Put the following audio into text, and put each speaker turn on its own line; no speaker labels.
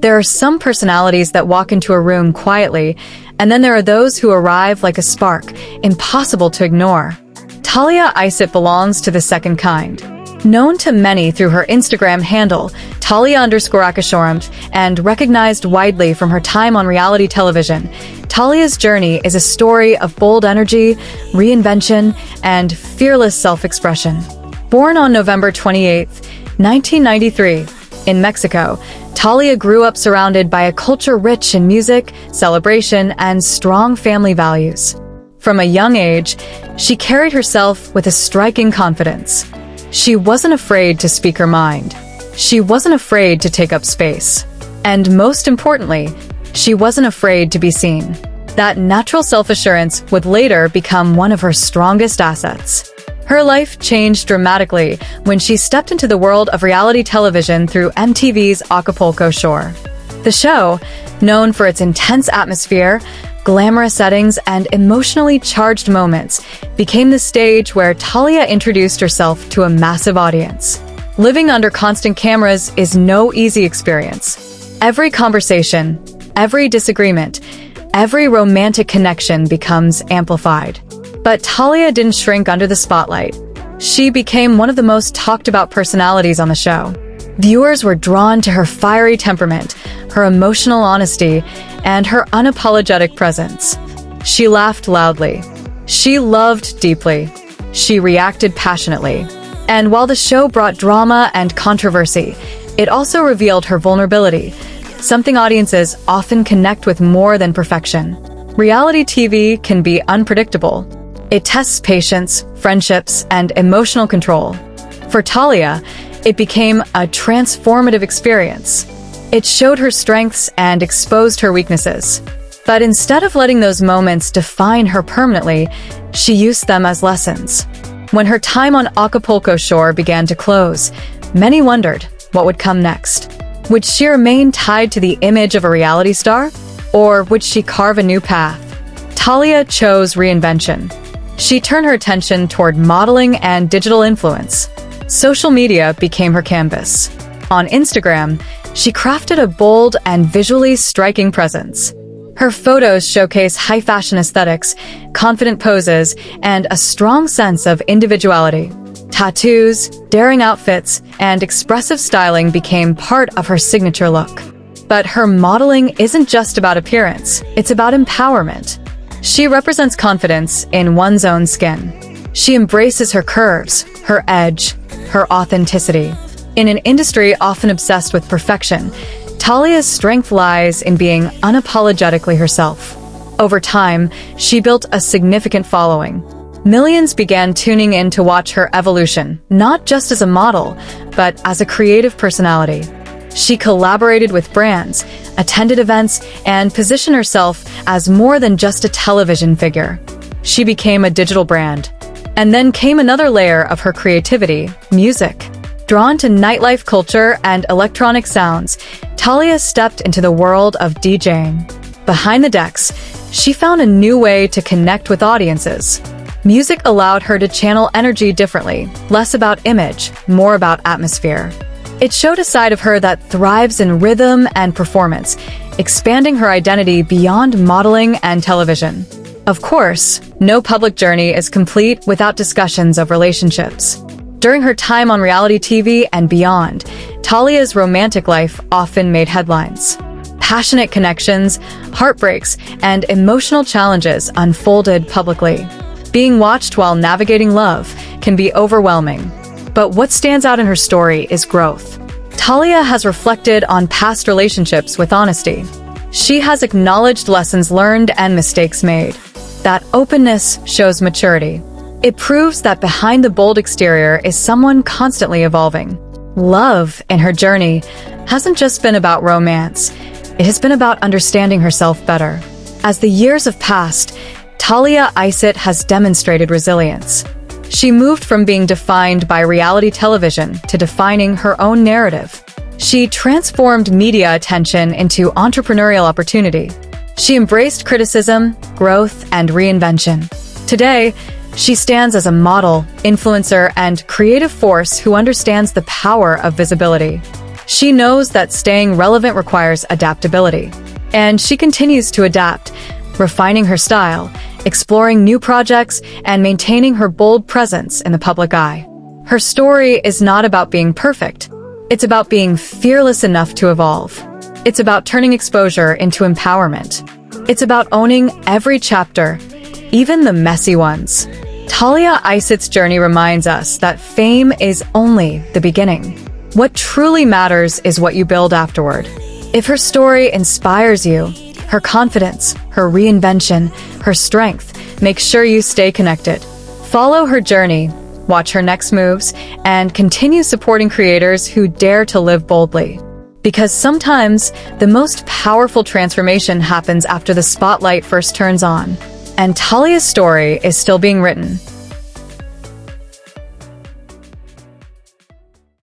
There are some personalities that walk into a room quietly, and then there are those who arrive like a spark, impossible to ignore. Talia Eisset belongs to the second kind. Known to many through her Instagram handle, Talia_Acapulco, and recognized widely from her time on reality television, Talia's journey is a story of bold energy, reinvention, and fearless self-expression. Born on November 28, 1993, in Mexico, Talia grew up surrounded by a culture rich in music, celebration, and strong family values. From a young age, she carried herself with a striking confidence. She wasn't afraid to speak her mind. She wasn't afraid to take up space. And most importantly, she wasn't afraid to be seen. That natural self-assurance would later become one of her strongest assets. Her life changed dramatically when she stepped into the world of reality television through MTV's Acapulco Shore. The show, known for its intense atmosphere, glamorous settings, and emotionally charged moments, became the stage where Talia introduced herself to a massive audience. Living under constant cameras is no easy experience. Every conversation, every disagreement, every romantic connection becomes amplified. But Talia didn't shrink under the spotlight. She became one of the most talked about personalities on the show. Viewers were drawn to her fiery temperament, her emotional honesty, and her unapologetic presence. She laughed loudly. She loved deeply. She reacted passionately. And while the show brought drama and controversy, it also revealed her vulnerability, something audiences often connect with more than perfection. Reality TV can be unpredictable. It tests patience, friendships, and emotional control. For Talia, it became a transformative experience. It showed her strengths and exposed her weaknesses. But instead of letting those moments define her permanently, she used them as lessons. When her time on Acapulco Shore began to close, many wondered what would come next. Would she remain tied to the image of a reality star? Or would she carve a new path? Talia chose reinvention. She turned her attention toward modeling and digital influence. Social media became her canvas. On Instagram, she crafted a bold and visually striking presence. Her photos showcase high-fashion aesthetics, confident poses, and a strong sense of individuality. Tattoos, daring outfits, and expressive styling became part of her signature look. But her modeling isn't just about appearance, it's about empowerment. She represents confidence in one's own skin. She embraces her curves, her edge, her authenticity. In an industry often obsessed with perfection, Talia's strength lies in being unapologetically herself. Over time, she built a significant following. Millions began tuning in to watch her evolution, not just as a model, but as a creative personality. She collaborated with brands, attended events, and positioned herself as more than just a television figure. She became a digital brand. And then came another layer of her creativity, music. Drawn to nightlife culture and electronic sounds, Talia stepped into the world of DJing. Behind the decks, she found a new way to connect with audiences. Music allowed her to channel energy differently, less about image, more about atmosphere. It showed a side of her that thrives in rhythm and performance, expanding her identity beyond modeling and television. Of course, no public journey is complete without discussions of relationships. During her time on reality TV and beyond, Talia's romantic life often made headlines. Passionate connections, heartbreaks, and emotional challenges unfolded publicly. Being watched while navigating love can be overwhelming. But what stands out in her story is growth. Talia has reflected on past relationships with honesty. She has acknowledged lessons learned and mistakes made. That openness shows maturity. It proves that behind the bold exterior is someone constantly evolving. Love in her journey hasn't just been about romance. It has been about understanding herself better. As the years have passed, Talia Eisset has demonstrated resilience. She moved from being defined by reality television to defining her own narrative. She transformed media attention into entrepreneurial opportunity. She embraced criticism, growth, and reinvention. Today, she stands as a model, influencer, and creative force who understands the power of visibility. She knows that staying relevant requires adaptability, and she continues to adapt, refining her style, exploring new projects, and maintaining her bold presence in the public eye. Her story is not about being perfect. It's about being fearless enough to evolve. It's about turning exposure into empowerment. It's about owning every chapter, even the messy ones. Talia Eiset's journey reminds us that fame is only the beginning. What truly matters is what you build afterward. If her story inspires you, her confidence, her reinvention, her strength, make sure you stay connected. Follow her journey, watch her next moves, and continue supporting creators who dare to live boldly. Because sometimes the most powerful transformation happens after the spotlight first turns on. And Talia's story is still being written.